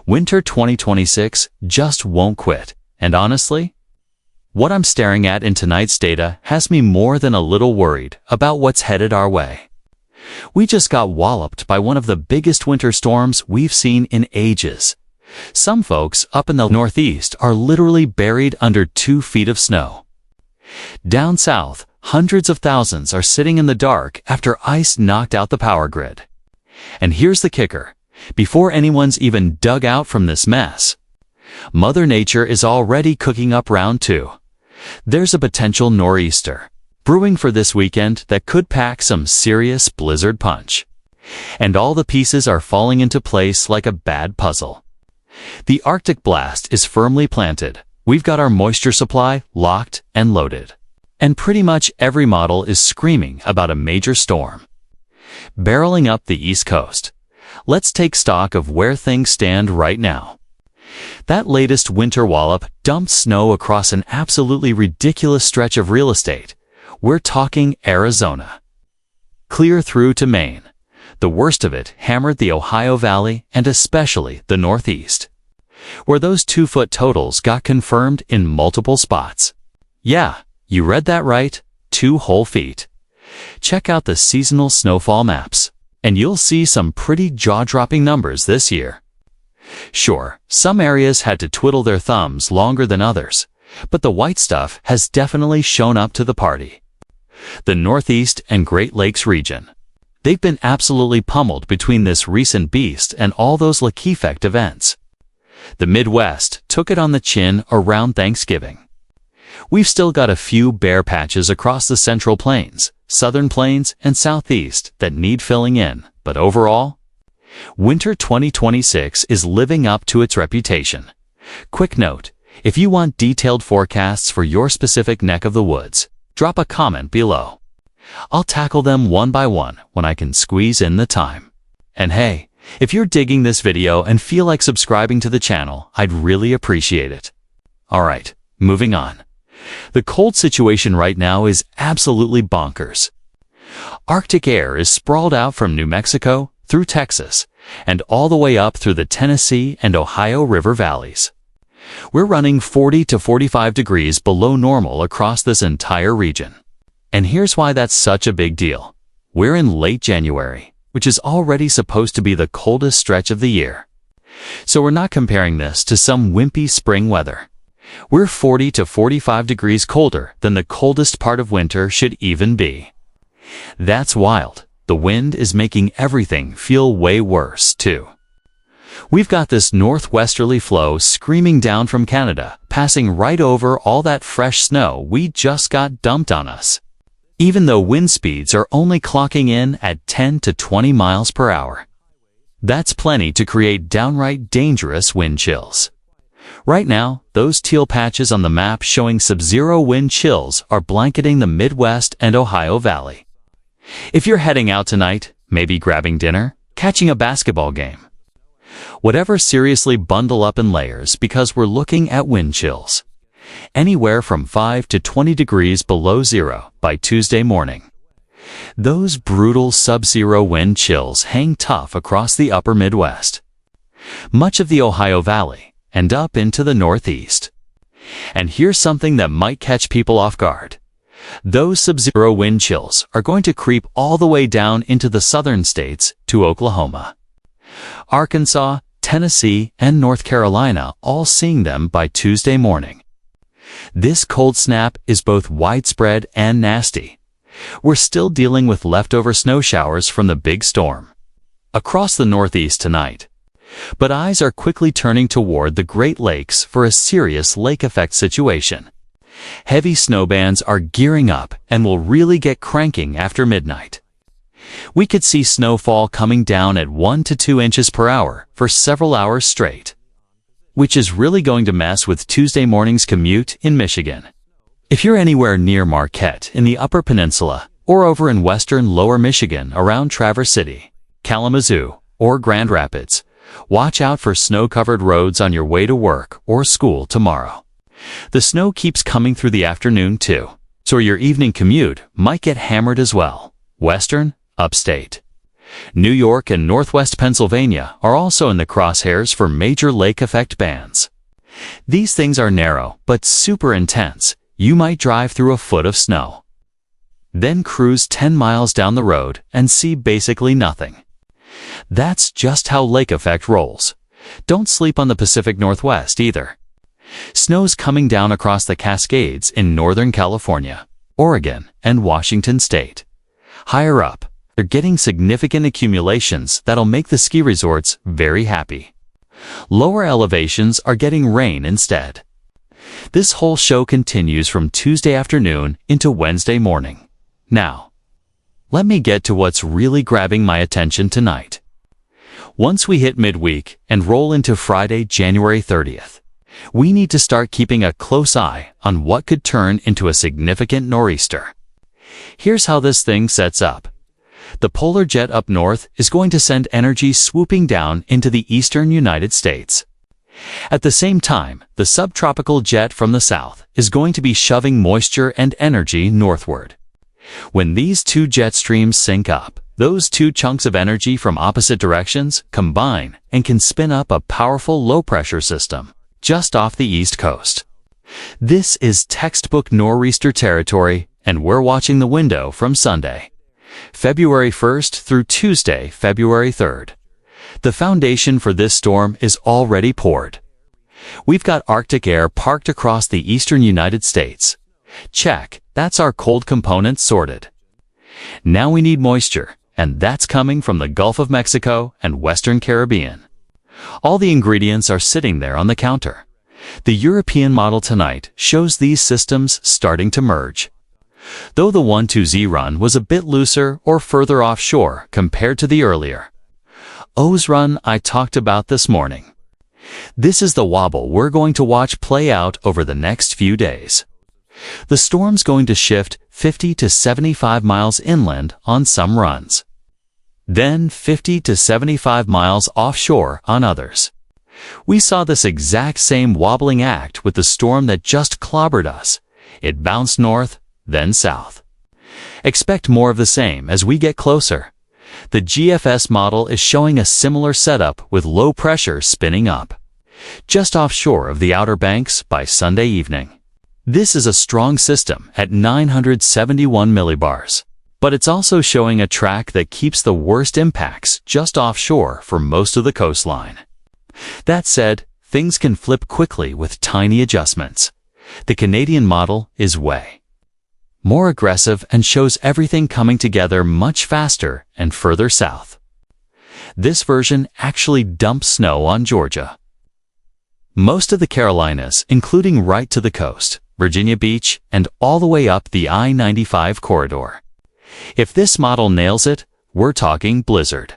Winter 2026 just won't quit. And honestly, what I'm staring at in tonight's data has me more than a little worried about what's headed our way. We just got walloped by one of the biggest winter storms we've seen in ages. Some folks up in the Northeast are literally buried under 2 feet of snow. Down south, hundreds of thousands are sitting in the dark after ice knocked out the power grid. And here's the kicker. Before anyone's even dug out from this mess, Mother Nature is already cooking up round 2. There's a potential nor'easter brewing for this weekend that could pack some serious blizzard punch. And all the pieces are falling into place like a bad puzzle. The Arctic blast is firmly planted. We've got our moisture supply locked and loaded. And pretty much every model is screaming about a major storm. Barreling up the East Coast, let's take stock of where things stand right now. That latest winter wallop dumped snow across an absolutely ridiculous stretch of real estate. We're talking Arizona. Clear through to Maine. The worst of it hammered the Ohio Valley and especially the Northeast, where those 2-foot totals got confirmed in multiple spots. Yeah, you read that right, 2 whole feet. Check out the seasonal snowfall maps, and you'll see some pretty jaw-dropping numbers this year. Sure, some areas had to twiddle their thumbs longer than others, but the white stuff has definitely shown up to the party. The Northeast and Great Lakes region. They've been absolutely pummeled between this recent beast and all those lake effect events. The Midwest took it on the chin around Thanksgiving. We've still got a few bare patches across the Central Plains, Southern Plains, and Southeast that need filling in, but overall, Winter 2026 is living up to its reputation. Quick note, if you want detailed forecasts for your specific neck of the woods, drop a comment below. I'll tackle them one by one when I can squeeze in the time. And hey, if you're digging this video and feel like subscribing to the channel, I'd really appreciate it. Alright, moving on. The cold situation right now is absolutely bonkers. Arctic air is sprawled out from New Mexico through Texas and all the way up through the Tennessee and Ohio River valleys. We're running 40 to 45 degrees below normal across this entire region. And here's why that's such a big deal. We're in late January, which is already supposed to be the coldest stretch of the year. So we're not comparing this to some wimpy spring weather. We're 40 to 45 degrees colder than the coldest part of winter should even be. That's wild. The wind is making everything feel way worse, too. We've got this northwesterly flow screaming down from Canada, passing right over all that fresh snow we just got dumped on us. Even though wind speeds are only clocking in at 10 to 20 miles per hour. That's plenty to create downright dangerous wind chills. Right now, those teal patches on the map showing sub-zero wind chills are blanketing the Midwest and Ohio Valley. If you're heading out tonight, maybe grabbing dinner, catching a basketball game. Whatever, seriously bundle up in layers because we're looking at wind chills. Anywhere from 5 to 20 degrees below zero by Tuesday morning. Those brutal sub-zero wind chills hang tough across the upper Midwest, much of the Ohio Valley, and up into the Northeast. And here's something that might catch people off guard. Those sub-zero wind chills are going to creep all the way down into the southern states to Oklahoma, Arkansas, Tennessee, and North Carolina, all seeing them by Tuesday morning. This cold snap is both widespread and nasty. We're still dealing with leftover snow showers from the big storm across the Northeast tonight. But eyes are quickly turning toward the Great Lakes for a serious lake effect situation. Heavy snow bands are gearing up and will really get cranking after midnight. We could see snowfall coming down at 1 to 2 inches per hour for several hours straight, which is really going to mess with Tuesday morning's commute in Michigan. If you're anywhere near Marquette in the Upper Peninsula or over in western Lower Michigan around Traverse City, Kalamazoo, or Grand Rapids, watch out for snow-covered roads on your way to work or school tomorrow. The snow keeps coming through the afternoon too, so your evening commute might get hammered as well. Western, upstate. New York and Northwest Pennsylvania are also in the crosshairs for major lake effect bands. These things are narrow, but super intense. You might drive through a foot of snow, then cruise 10 miles down the road and see basically nothing. That's just how lake effect rolls. Don't sleep on the Pacific Northwest either. Snow's coming down across the Cascades in Northern California, Oregon, and Washington State. Higher up, they're getting significant accumulations that'll make the ski resorts very happy. Lower elevations are getting rain instead. This whole show continues from Tuesday afternoon into Wednesday morning. Now, let me get to what's really grabbing my attention tonight. Once we hit midweek and roll into Friday, January 30th, we need to start keeping a close eye on what could turn into a significant nor'easter. Here's how this thing sets up. The polar jet up north is going to send energy swooping down into the eastern United States. At the same time, the subtropical jet from the south is going to be shoving moisture and energy northward. When these two jet streams sync up, those two chunks of energy from opposite directions combine and can spin up a powerful low-pressure system just off the East Coast. This is textbook nor'easter territory, and we're watching the window from Sunday, February 1st through Tuesday, February 3rd. The foundation for this storm is already poured. We've got Arctic air parked across the eastern United States. Check, that's our cold component sorted. Now we need moisture, and that's coming from the Gulf of Mexico and Western Caribbean. All the ingredients are sitting there on the counter. The European model tonight shows these systems starting to merge. Though the 1-2Z run was a bit looser or further offshore compared to the earlier OZ run I talked about this morning. This is the wobble we're going to watch play out over the next few days. The storm's going to shift 50 to 75 miles inland on some runs, then 50 to 75 miles offshore on others. We saw this exact same wobbling act with the storm that just clobbered us. It bounced north, then south. Expect more of the same as we get closer. The GFS model is showing a similar setup with low pressure spinning up just offshore of the Outer Banks by Sunday evening. This is a strong system at 971 millibars, but it's also showing a track that keeps the worst impacts just offshore for most of the coastline. That said, things can flip quickly with tiny adjustments. The Canadian model is way more aggressive and shows everything coming together much faster and further south. This version actually dumps snow on Georgia, most of the Carolinas, including right to the coast, Virginia Beach, and all the way up the I-95 corridor. If this model nails it, we're talking blizzard.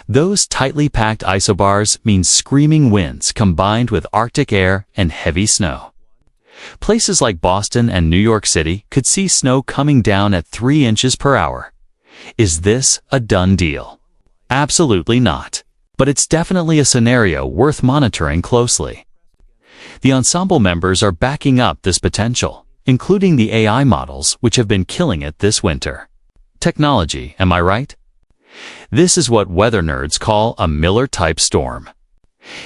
Those tightly packed isobars mean screaming winds combined with Arctic air and heavy snow. Places like Boston and New York City could see snow coming down at 3 inches per hour. Is this a done deal? Absolutely not. But it's definitely a scenario worth monitoring closely. The ensemble members are backing up this potential, including the AI models which have been killing it this winter. Technology, am I right? This is what weather nerds call a Miller-type storm.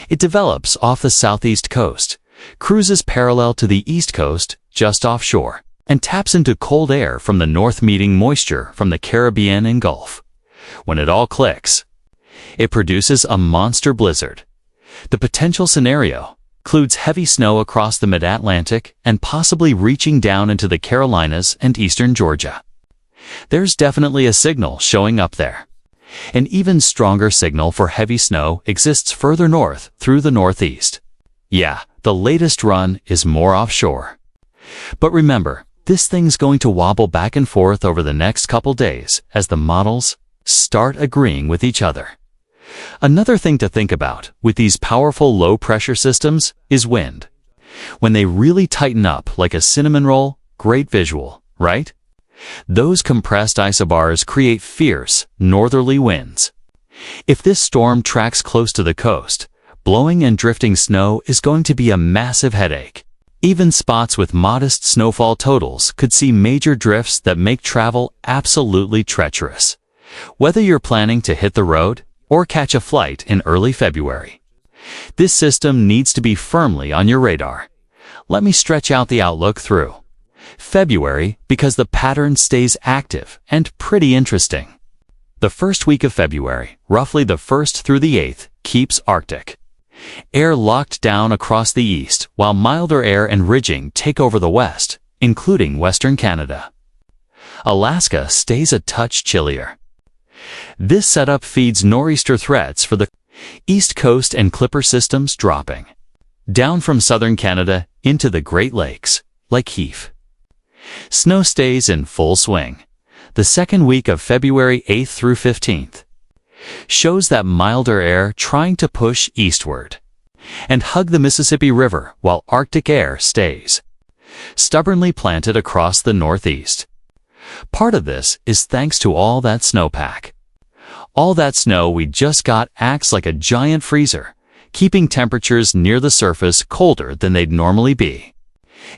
It develops off the southeast coast, cruises parallel to the east coast just offshore, and taps into cold air from the north meeting moisture from the Caribbean and Gulf. When it all clicks, it produces a monster blizzard. The potential scenario includes heavy snow across the mid-Atlantic and possibly reaching down into the Carolinas and eastern Georgia. There's definitely a signal showing up there. An even stronger signal for heavy snow exists further north through the northeast. Yeah, the latest run is more offshore. But remember, this thing's going to wobble back and forth over the next couple days as the models start agreeing with each other. Another thing to think about with these powerful low-pressure systems is wind. When they really tighten up like a cinnamon roll, great visual, right? Those compressed isobars create fierce, northerly winds. If this storm tracks close to the coast, blowing and drifting snow is going to be a massive headache. Even spots with modest snowfall totals could see major drifts that make travel absolutely treacherous. Whether you're planning to hit the road or catch a flight in early February, this system needs to be firmly on your radar. Let me stretch out the outlook through February because the pattern stays active and pretty interesting. The first week of February, roughly the 1st through the 8th, keeps Arctic air locked down across the east, while milder air and ridging take over the west, including Western Canada. Alaska stays a touch chillier. This setup feeds nor'easter threats for the East Coast and Clipper systems dropping down from southern Canada into the Great Lakes, like Heath. Snow stays in full swing. The second week of February 8th through 15th shows that milder air trying to push eastward and hug the Mississippi River while Arctic air stays stubbornly planted across the northeast. Part of this is thanks to all that snowpack. All that snow we just got acts like a giant freezer, keeping temperatures near the surface colder than they'd normally be.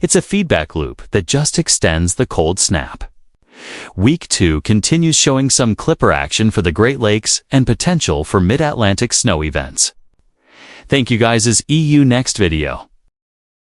It's a feedback loop that just extends the cold snap. Week 2 continues showing some Clipper action for the Great Lakes and potential for mid-Atlantic snow events. Thank you guys. EU next video.